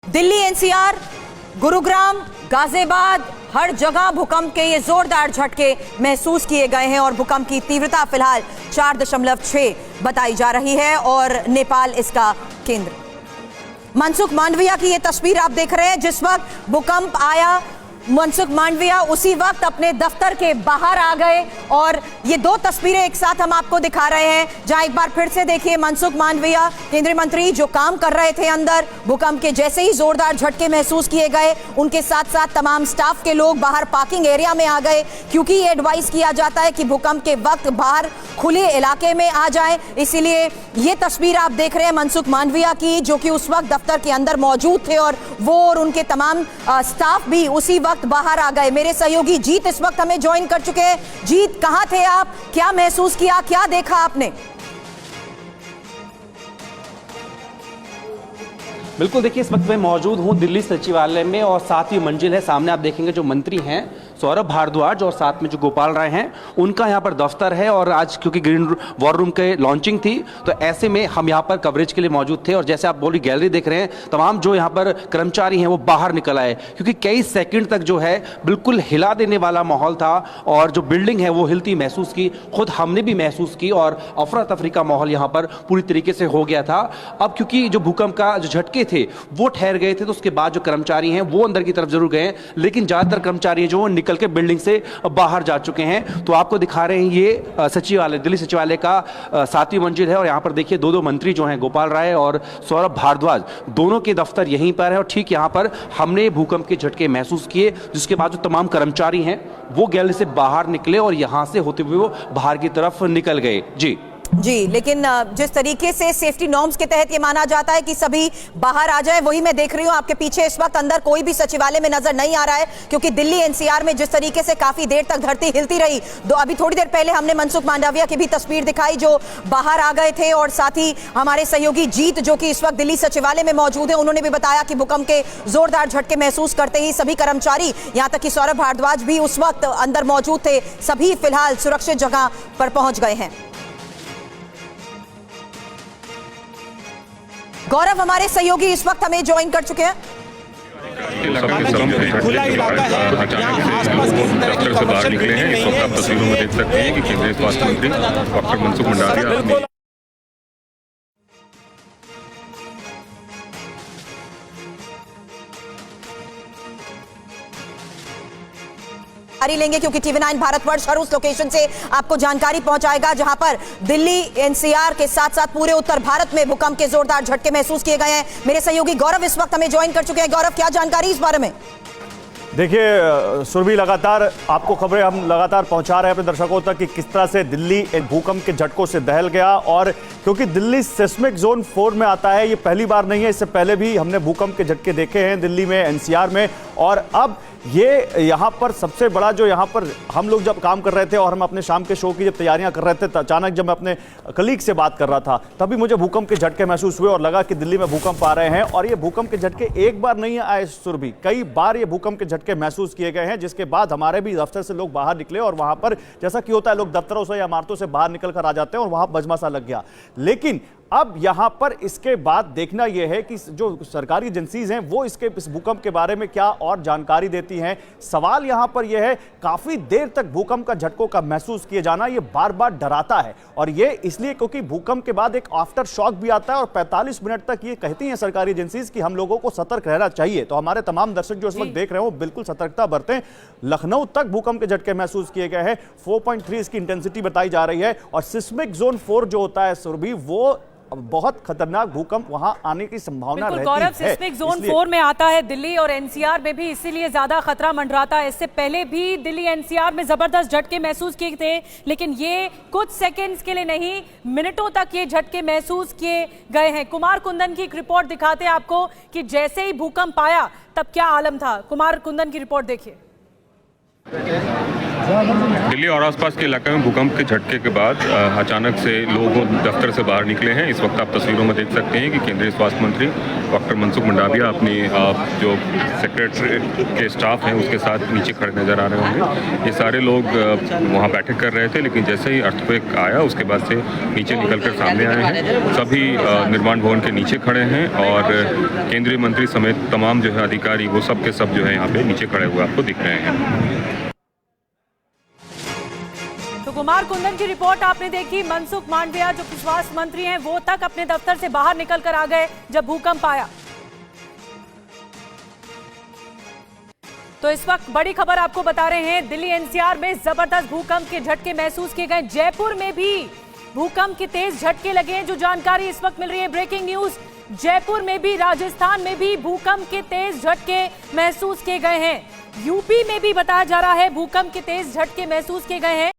Delhi, NCR, Gurugram, Ghaziabad, हर जगह भूकंप के ये जोरदार झटके महसूस किए गए हैं और भूकंप की तीव्रता फिलहाल 4.6 बताई जा रही है और नेपाल इसका केंद्र। मनसुख मांडविया की ये तस्वीर आप देख रहे हैं। जिस वक्त भूकंप आया, मनसुख मांडविया उसी वक्त अपने दफ्तर के बाहर आ गए और ये दो तस्वीरें एक साथ हम आपको दिखा रहे हैं, जहां एक बार फिर से देखिए मनसुख मांडविया केंद्रीय मंत्री जो काम कर रहे थे अंदर, भूकंप के जैसे ही जोरदार झटके महसूस किए गए, उनके साथ साथ तमाम स्टाफ के लोग बाहर पार्किंग एरिया में आ गए, क्योंकि ये एडवाइस किया जाता है कि भूकंप के वक्त बाहर खुले इलाके में आ जाए। इसीलिए ये तस्वीर आप देख रहे हैं मनसुख मांडविया की, जो कि उस वक्त दफ्तर के अंदर मौजूद थे और वो और उनके तमाम स्टाफ भी उसी वक्त बाहर आ गए। मेरे सहयोगी जीत इस वक्त हमें ज्वाइन कर चुके हैं। जीत, कहां थे आप, क्या महसूस किया, क्या देखा आपने? बिल्कुल, देखिए इस वक्त मैं मौजूद हूं दिल्ली सचिवालय में और 7वीं मंजिल है। सामने आप देखेंगे जो मंत्री हैं सौरभ भारद्वाज और साथ में जो गोपाल राय हैं, उनका यहाँ पर दफ्तर है और आज क्योंकि ग्रीन वॉर रूम के लॉन्चिंग थी तो ऐसे में हम यहाँ पर कवरेज के लिए मौजूद थे। और जैसे आप बोली गैलरी देख रहे हैं, तमाम जो यहाँ पर कर्मचारी हैं वो बाहर निकल आए, क्योंकि कई सेकंड तक जो है बिल्कुल हिला देने वाला माहौल था और जो बिल्डिंग है वो हिलती महसूस की, खुद हमने भी महसूस की और अफरा तफरी का माहौल यहाँ पर पूरी तरीके से हो गया था। अब क्योंकि जो भूकंप का जो झटके थे वो ठहर गए थे, तो उसके बाद जो कर्मचारी हैं वो अंदर की तरफ जरूर गए, लेकिन ज्यादातर कर्मचारी जो निकल के बिल्डिंग से बाहर जा चुके हैं। तो आपको दिखा रहे हैं ये सचिवालय, दिल्ली सचिवालय का 7वीं मंजिल है और यहाँ पर देखिए दो मंत्री जो हैं गोपाल राय और सौरभ भारद्वाज, दोनों के दफ्तर यहीं पर है और ठीक यहाँ पर हमने भूकंप के झटके महसूस किए, जिसके बाद जो तमाम कर्मचारी हैं वो गैलरी से बाहर निकले और यहाँ से होते हुए वो बाहर की तरफ निकल गए। जी, लेकिन जिस तरीके से सेफ्टी नॉर्म्स के तहत ये माना जाता है कि सभी बाहर आ जाए, वही मैं देख रही हूँ आपके पीछे। इस वक्त अंदर कोई भी सचिवालय में नजर नहीं आ रहा है, क्योंकि दिल्ली एनसीआर में जिस तरीके से काफी देर तक धरती हिलती रही, अभी थोड़ी देर पहले हमने मनसुख मांडविया की भी तस्वीर दिखाई जो बाहर आ गए थे, और साथ ही हमारे सहयोगी जीत जो कि इस वक्त दिल्ली सचिवालय में मौजूद है, उन्होंने भी बताया कि भूकंप के जोरदार झटके महसूस करते ही सभी कर्मचारी, यहाँ तक कि सौरभ भारद्वाज भी उस वक्त अंदर मौजूद थे, सभी फिलहाल सुरक्षित जगह पर पहुंच गए हैं। गौरव, हमारे सहयोगी इस वक्त हमें ज्वाइन कर चुके हैं। खुला इलाका है, यहाँ आसपास किसी तरह की कमर्शियल बिल्डिंग नहीं है। तस्वीरों में देख सकते हैं कि केंद्रीय स्वास्थ्य मंत्री डॉक्टर मनसुख मंडाविया लेंगे, क्योंकि टीवी9 भारतवर्ष हर उस लोकेशन से आपको जानकारी पहुंचाएगा जहां पर दिल्ली एनसीआर के साथ साथ पूरे उत्तर भारत में भूकंप के जोरदार झटके महसूस किए गए हैं। मेरे सहयोगी गौरव इस वक्त हमें ज्वाइन कर चुके हैं। गौरव, क्या जानकारी इस बारे में? देखिए सुरभि, लगातार आपको खबरें हम लगातार पहुंचा रहे हैं अपने दर्शकों तक कि किस तरह से दिल्ली भूकंप के झटकों से दहल गया, और क्योंकि दिल्ली सिस्मिक जोन 4 में आता है, ये पहली बार नहीं है, इससे पहले भी हमने भूकंप के झटके देखे हैं दिल्ली में, एनसीआर में, और अब ये यहाँ पर सबसे बड़ा जो यहाँ पर हम लोग जब काम कर रहे थे और हम अपने शाम के शो की जब तैयारियां कर रहे थे, अचानक जब मैं अपने कलीग से बात कर रहा था तभी मुझे भूकंप के झटके महसूस हुए और लगा कि दिल्ली में भूकंप आ रहे हैं। और ये भूकंप के झटके एक बार नहीं आए सुरभि, कई बार ये भूकंप के झटके महसूस किए गए हैं, जिसके बाद हमारे भी दफ्तर से लोग बाहर निकले और वहां पर जैसा कि होता है लोग दफ्तरों से या इमारतों से बाहर निकल कर आ जाते हैं और वहां बजमासा लग गया। लेकिन अब यहां पर इसके बाद देखना यह है कि जो सरकारी एजेंसीज हैं वो इस भूकंप के बारे में क्या और जानकारी देती हैं। सवाल यहां पर यह है, काफी देर तक भूकंप का झटकों का महसूस किए जाना ये बार बार डराता है, और ये इसलिए क्योंकि भूकंप के बाद एक आफ्टर शॉक भी आता है और 45 मिनट तक ये कहती हैं सरकारी एजेंसीज कि हम लोगों को सतर्क रहना चाहिए। तो हमारे तमाम दर्शक जो इस वक्त देख रहे हो बिल्कुल सतर्कता बरतें। लखनऊ तक भूकंप के झटके महसूस किए गए हैं, 4.3 इसकी इंटेंसिटी बताई जा रही है, और सिस्मिक जोन 4 जो होता है सुरभि, वो बहुत खतरनाक भूकंप वहां आने की संभावना रहती है। गौरव, सिस्मिक जोन 4 में आता है दिल्ली और एनसीआर में भी, इसीलिए ज्यादा खतरा मंडराता है। इससे पहले भी दिल्ली एनसीआर में जबरदस्त झटके महसूस किए थे, लेकिन ये कुछ सेकंड्स के लिए नहीं, मिनटों तक ये झटके महसूस किए गए हैं। कुमार कुंदन की एक रिपोर्ट दिखाते हैं आपको कि जैसे ही भूकंप आया तब क्या आलम था। कुमार कुंदन की रिपोर्ट देखिए। दिल्ली और आसपास के इलाके में भूकंप के झटके के बाद अचानक से लोग दफ्तर से बाहर निकले हैं। इस वक्त आप तस्वीरों में देख सकते हैं कि केंद्रीय स्वास्थ्य मंत्री डॉक्टर मनसुख मंडाविया अपनी जो सेक्रेटरी के स्टाफ हैं उसके साथ नीचे खड़े नजर आ रहे होंगे। ये सारे लोग वहाँ बैठक कर रहे थे, लेकिन जैसे ही अर्थक्वेक आया उसके बाद से नीचे निकलकर सामने आए हैं। सभी निर्माण भवन के नीचे खड़े हैं और केंद्रीय मंत्री समेत तमाम जो है अधिकारी वो सब के सब जो है यहाँ पे नीचे खड़े हुए आपको दिख रहे हैं। तो कुमार कुंदन की रिपोर्ट आपने देखी। मनसुख मांडविया जो स्वास्थ्य मंत्री हैं वो तक अपने दफ्तर से बाहर निकल कर आ गए जब भूकंप आया। तो इस वक्त बड़ी खबर आपको बता रहे हैं, दिल्ली एनसीआर में जबरदस्त भूकंप के झटके महसूस किए गए। जयपुर में भी भूकंप के तेज झटके लगे हैं। जो जानकारी इस वक्त मिल रही है, ब्रेकिंग न्यूज, जयपुर में भी, राजस्थान में भी भूकंप के तेज झटके महसूस किए गए हैं। यूपी में भी बताया जा रहा है भूकंप के तेज झटके महसूस किए गए हैं।